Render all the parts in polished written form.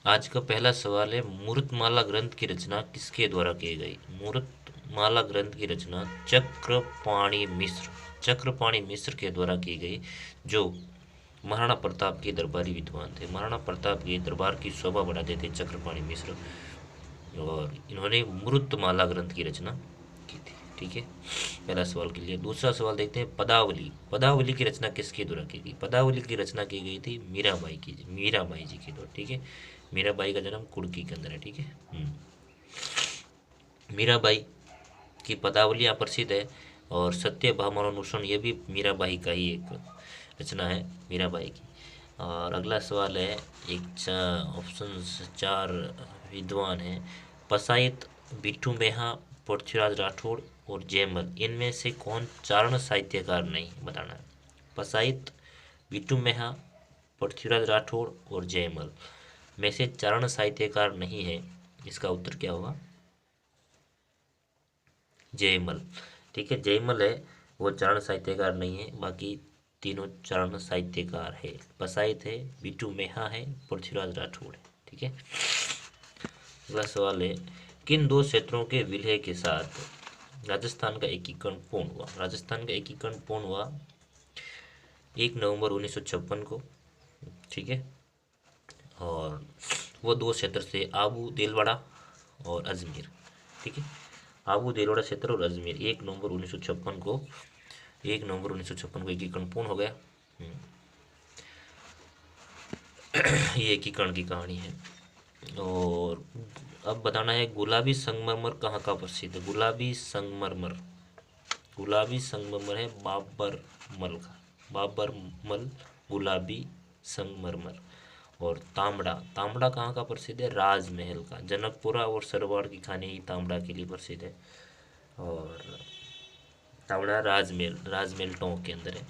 आज का पहला सवाल है, मूर्तमाला ग्रंथ की रचना किसके द्वारा की गई? मूर्तमाला ग्रंथ की रचना चक्रपाणि मिश्र के द्वारा की गई, जो महाराणा प्रताप के दरबारी विद्वान थे। महाराणा प्रताप के दरबार की शोभा बढ़ाते थे चक्रपाणि मिश्र, और इन्होंने मूर्तमाला ग्रंथ की रचना की थी। ठीक है, पहला सवाल के लिए। दूसरा सवाल देखते हैं, पदावली। पदावली की रचना किसके द्वारा की गई? पदावली की रचना की गई थी मीराबाई जी के द्वारा। ठीक है, मीराबाई का जन्म कुर्की के अंदर है। ठीक है, मीराबाई की पदावलियाँ प्रसिद्ध है, और सत्यभामानुशासन ये भी मीराबाई का ही एक रचना है, मीराबाई की। और अगला सवाल है, एक ऑप्शन चार विद्वान हैं, पसायत, बिट्टू मेहा, पृथ्वीराज राठौड़ और जयमल, इनमें से कौन चारण साहित्यकार नहीं? बताना है। पसायत, बिट्टू मेहा, पृथ्वीराज राठौड़ और जयमल में से चारण साहित्यकार नहीं है, इसका उत्तर क्या होगा? जयमल। ठीक है, जयमल है वो चारण साहित्यकार नहीं है, बाकी तीनों चारण साहित्यकार है। पसायत है, बिट्टू मेहा है, पृथ्वीराज राठौड़ है। ठीक है, अगला सवाल है, किन दो क्षेत्रों के विलय के साथ राजस्थान का एकीकरण पूर्ण हुआ? राजस्थान का एकीकरण पूर्ण हुआ 1 नवंबर 1956 को। ठीक है, और वो दो क्षेत्र से आबू देलवाड़ा और अजमेर। ठीक है, आबू देलवाड़ा क्षेत्र और अजमेर 1 नवंबर 1956 को एकीकरण पूर्ण हो गया। ये एकीकरण की कहानी है। और अब बताना है, गुलाबी संगमरमर कहाँ का प्रसिद्ध है? गुलाबी संगमरमर है बाबरमल का, बाबरमल गुलाबी संगमरमर। और तांबड़ा, तांबड़ा कहाँ का प्रसिद्ध है? राजमहल का। जनकपुरा और सरवाड़ की खाने ही तांबड़ा के लिए प्रसिद्ध है, और तांबड़ा राजमहल टोंक के अंदर है।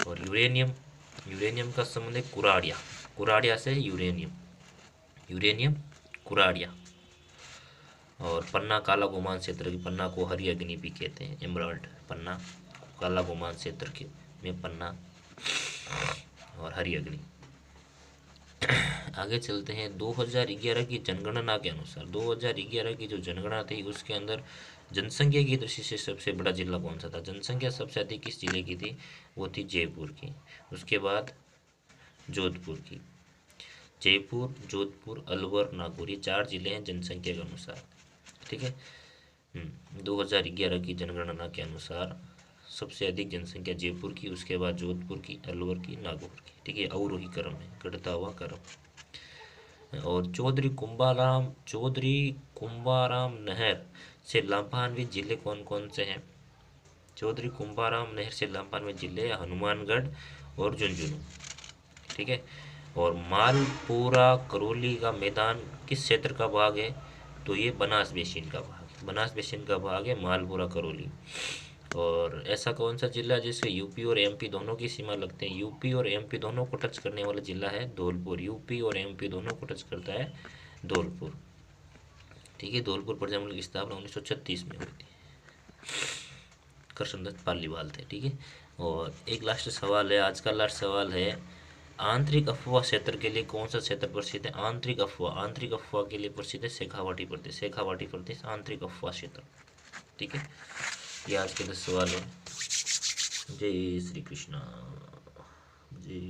और यूरेनियम, यूरेनियम का संबंध है कुराड़िया, कुराड़िया से यूरेनियम कुराड़िया। और पन्ना काला गोमान क्षेत्र की, पन्ना को हरी अग्नि भी कहते हैं, एमराल्ड पन्ना, काला गोमान क्षेत्र के में पन्ना और हरी अग्नि। आगे चलते हैं, 2011 की जनगणना के अनुसार, 2011 की जो जनगणना थी उसके अंदर जनसंख्या की दृष्टि से सबसे बड़ा जिला कौन सा था? जनसंख्या सबसे अधिक किस जिले की थी? वो थी जयपुर की। उसके बाद जोधपुर की। जयपुर, जोधपुर, अलवर, नागौर, ये 4 जिले हैं जनसंख्या के अनुसार। ठीक है, 2011 की जनगणना के अनुसार सबसे अधिक जनसंख्या जयपुर की, उसके बाद जोधपुर की, अलवर की, नागौर की। ठीक है, अवरोही क्रम है, घटता हुआ क्रम। और चौधरी कुंभाराम नहर से लाभान्वित जिले कौन कौन से हैं? चौधरी कुंभाराम नहर से लाभान्वित जिले हनुमानगढ़ और झुंझुनू। ठीक है, और मालपुरा करौली का मैदान किस क्षेत्र का भाग है? तो ये बनास बेसिन का भाग है, बनास बेसिन का भाग है मालपुरा करौली। और ऐसा कौन सा जिला जिससे यूपी और एमपी दोनों की सीमा लगते हैं? यूपी और एमपी दोनों को टच करने वाला जिला है धौलपुर। यूपी और एमपी दोनों को टच करता है धौलपुर। ठीक है, धौलपुर प्रजामंडल की स्थापना 1936 में हुई थी, कृष्णदत्त पालीवाल थे। ठीक है, और एक लास्ट सवाल है, आज का लास्ट सवाल है, आंतरिक अफवाह क्षेत्र के लिए कौन सा क्षेत्र प्रसिद्ध है? आंतरिक अफवाह के लिए प्रसिद्ध है शेखावाटी प्रदेश आंतरिक अफवाह क्षेत्र। ठीक है, ये आज के 10 सवाल है। जय श्री कृष्णा, जय